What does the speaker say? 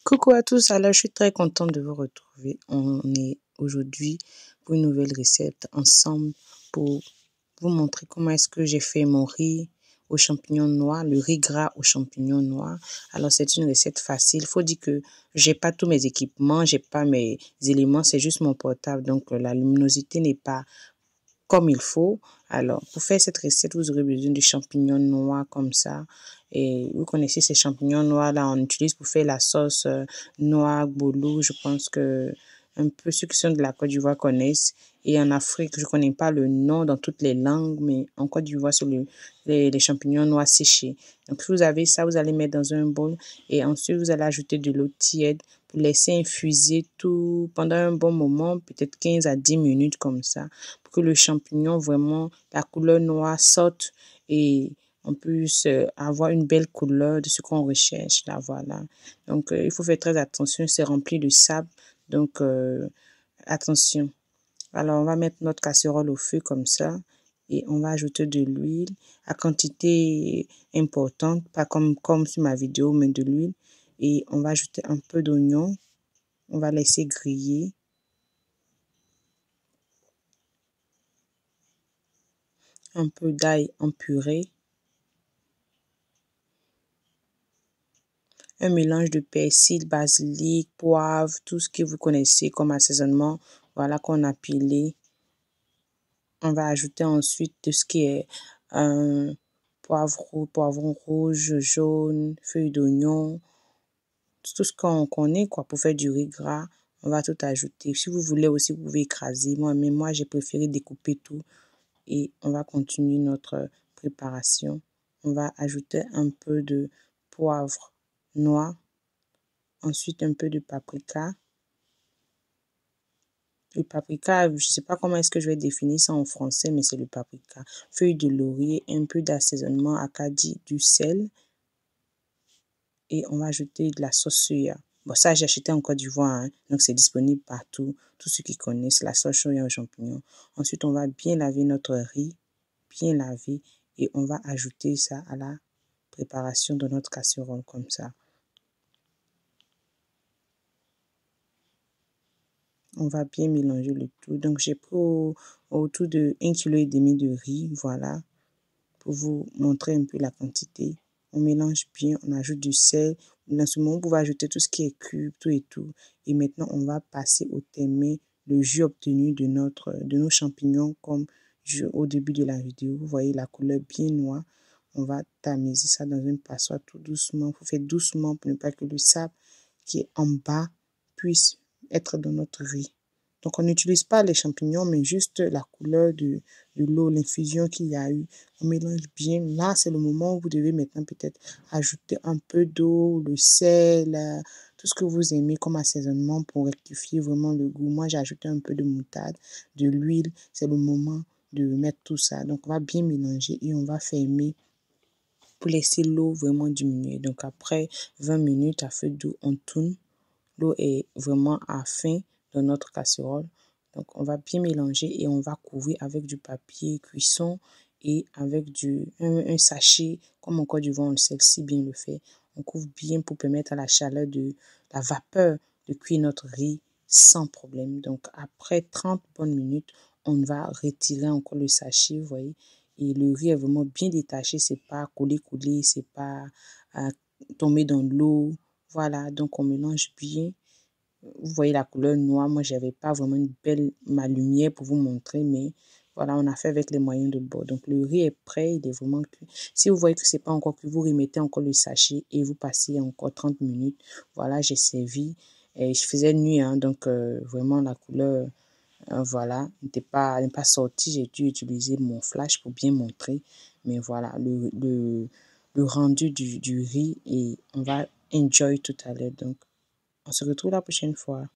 Coucou à tous, alors je suis très contente de vous retrouver. On est aujourd'hui pour une nouvelle recette ensemble pour vous montrer comment est-ce que j'ai fait mon riz aux champignons noirs, le riz gras aux champignons noirs. Alors c'est une recette facile. Il faut dire que j'ai pas tous mes équipements, j'ai pas mes éléments, c'est juste mon portable. Donc la luminosité n'est pas comme il faut. Alors, pour faire cette recette, vous aurez besoin de champignons noirs comme ça. Et vous connaissez ces champignons noirs-là, on utilise pour faire la sauce noire, bolo. Je pense que un peu ceux qui sont de la Côte d'Ivoire connaissent. Et en Afrique, je connais pas le nom dans toutes les langues, mais en Côte d'Ivoire, c'est les champignons noirs séchés. Donc, si vous avez ça, vous allez mettre dans un bol et ensuite, vous allez ajouter de l'eau tiède pour laisser infuser tout pendant un bon moment, peut-être 15 à 10 minutes comme ça, pour que le champignon, vraiment, la couleur noire sorte et on puisse avoir une belle couleur de ce qu'on recherche. Là, voilà. Donc, il faut faire très attention, c'est rempli de sable. Donc, attention. Alors, on va mettre notre casserole au feu comme ça et on va ajouter de l'huile à quantité importante, pas comme sur ma vidéo, mais de l'huile. Et on va ajouter un peu d'oignon. On va laisser griller. Un peu d'ail en purée. Un mélange de persil, basilic, poivre, tout ce que vous connaissez comme assaisonnement. Voilà qu'on a pilé. On va ajouter ensuite tout ce qui est poivron rouge, jaune, feuilles d'oignon, tout ce qu'on connaît quoi pour faire du riz gras. On va tout ajouter. Si vous voulez aussi, vous pouvez écraser. Moi, j'ai préféré découper tout. Et on va continuer notre préparation. On va ajouter un peu de poivre noir. Ensuite, un peu de paprika. Le paprika, je ne sais pas comment est-ce que je vais définir ça en français, mais c'est le paprika. Feuille de laurier, un peu d'assaisonnement acadie, du sel. Et on va ajouter de la sauce soya. Bon, ça, j'ai acheté en Côte d'Ivoire, hein, donc c'est disponible partout. Tous ceux qui connaissent la sauce soya aux champignons. Ensuite, on va bien laver notre riz, bien laver, et on va ajouter ça à la préparation de notre casserole comme ça. On va bien mélanger le tout. Donc, j'ai pris autour de 1,5 kg de riz, voilà, pour vous montrer un peu la quantité. On mélange bien, on ajoute du sel. Dans ce moment, vous pouvez ajouter tout ce qui est cube, tout et tout. Et maintenant, on va passer au témé, le jus obtenu de nos champignons, comme au début de la vidéo. Vous voyez la couleur bien noire. On va tamiser ça dans une passoire tout doucement. Il faut faire doucement pour ne pas que le sable qui est en bas puisse être dans notre riz. Donc, on n'utilise pas les champignons, mais juste la couleur de l'eau, l'infusion qu'il y a eu. On mélange bien. Là, c'est le moment où vous devez maintenant peut-être ajouter un peu d'eau, le sel, tout ce que vous aimez comme assaisonnement pour rectifier vraiment le goût. Moi, j'ai ajouté un peu de moutarde, de l'huile. C'est le moment de mettre tout ça. Donc, on va bien mélanger et on va fermer pour laisser l'eau vraiment diminuer. Donc, après 20 minutes à feu doux, on tourne. L'eau est vraiment à fin dans notre casserole. Donc, on va bien mélanger et on va couvrir avec du papier cuisson et avec un sachet, comme en Côte d'Ivoire, on le sait si bien le fait. On couvre bien pour permettre à la chaleur de la vapeur de cuire notre riz sans problème. Donc, après 30 bonnes minutes, on va retirer encore le sachet, vous voyez. Et le riz est vraiment bien détaché, c'est pas collé, c'est pas tombé dans l'eau. Voilà, donc on mélange bien. Vous voyez la couleur noire. Moi, j'avais pas vraiment ma lumière pour vous montrer, mais voilà, on a fait avec les moyens de bord. Donc, le riz est prêt, il est vraiment cuit. Si vous voyez que c'est pas encore cuit, vous remettez encore le sachet et vous passez encore 30 minutes. Voilà, j'ai servi. Et je faisais nuit, hein, donc vraiment la couleur, voilà, n'est pas sortie. J'ai dû utiliser mon flash pour bien montrer. Mais voilà, le rendu du riz et on va enjoy tout à l'heure. Donc, on se retrouve la prochaine fois.